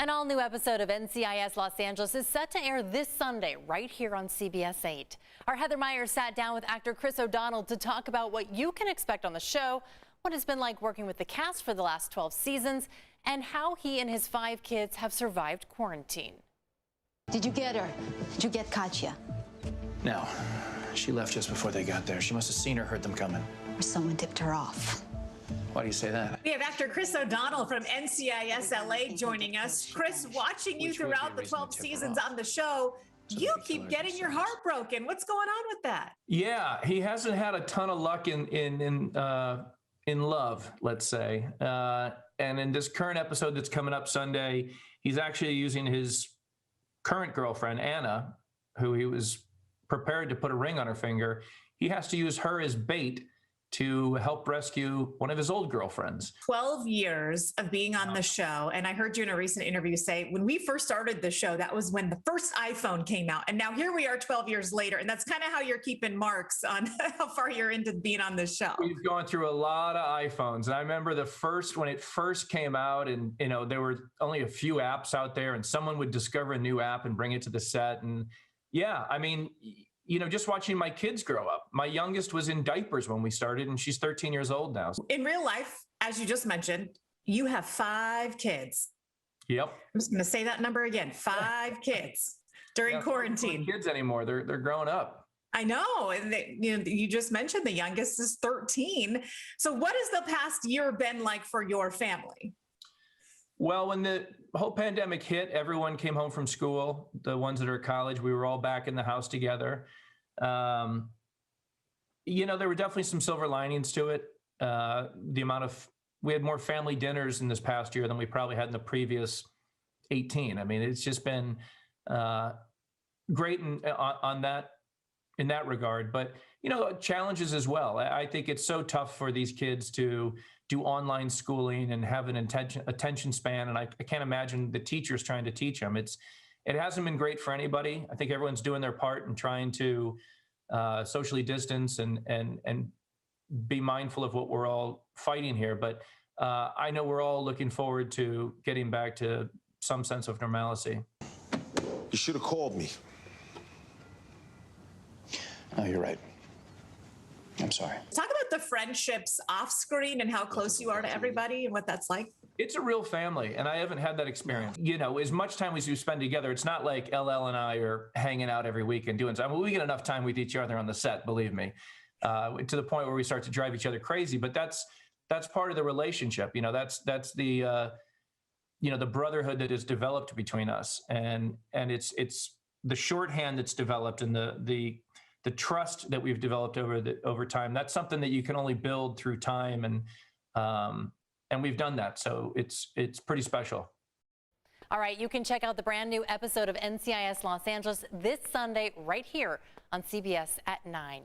An all-new episode of NCIS Los Angeles is set to air this Sunday right here on CBS 8. Our Heather Myers sat down with actor Chris O'Donnell to talk about what you can expect on the show, what it's been like working with the cast for the last 12 seasons, and how he and his 5 kids have survived quarantine. Did you get her? Did you get Katya? No. She left just before they got there. She must have seen her, heard them coming. Or someone tipped her off. Why do you say that? We have actor Chris O'Donnell from NCIS LA joining us. Chris, watching you throughout the 12 seasons on the show, you keep getting your heart broken. What's going on with that? Yeah, he hasn't had a ton of luck in love, let's say. And in this current episode that's coming up Sunday, he's actually using his current girlfriend, Anna, who he was prepared to put a ring on her finger. He has to use her as bait to help rescue one of his old girlfriends. 12 years of being on the show. And I heard you in a recent interview say, when we first started the show, that was when the first iPhone came out. And now here we are 12 years later. And that's kind of how you're keeping marks on how far you're into being on this show. We've gone through a lot of iPhones. And I remember when it first came out, and there were only a few apps out there, and someone would discover a new app and bring it to the set. And yeah, I mean, just watching my kids grow up. My youngest was in diapers when we started, and she's 13 years old now. In real life, as you just mentioned, you have 5 kids. Yep. I'm just going to say that number again, 5 kids during quarantine. Kids anymore. They're grown up. I know. And you just mentioned the youngest is 13. So what has the past year been like for your family? Well, when the whole pandemic hit, everyone came home from school. The ones that are at college, we were all back in the house together. There were definitely some silver linings to it. We had more family dinners in this past year than we probably had in the previous 18. I mean, it's just been great in that regard. But, challenges as well. I think it's so tough for these kids to do online schooling and have an attention span. And I can't imagine the teachers trying to teach them. It hasn't been great for anybody. I think everyone's doing their part and trying to socially distance and be mindful of what we're all fighting here. But I know we're all looking forward to getting back to some sense of normalcy. You should have called me. Oh, you're right. I'm sorry. Talk about the friendships off screen and how close you are to everybody and what that's like. It's a real family, and I haven't had that experience. As much time as we spend together, it's not like LL and I are hanging out every week and doing something. I mean, we get enough time with each other on the set, believe me, to the point where we start to drive each other crazy. But that's part of the relationship. That's the the brotherhood that is developed between us, and it's the shorthand that's developed and the trust that we've developed over time. That's something that you can only build through time, and we've done that. So it's pretty special. All right, you can check out the brand new episode of NCIS Los Angeles this Sunday right here on CBS at 9.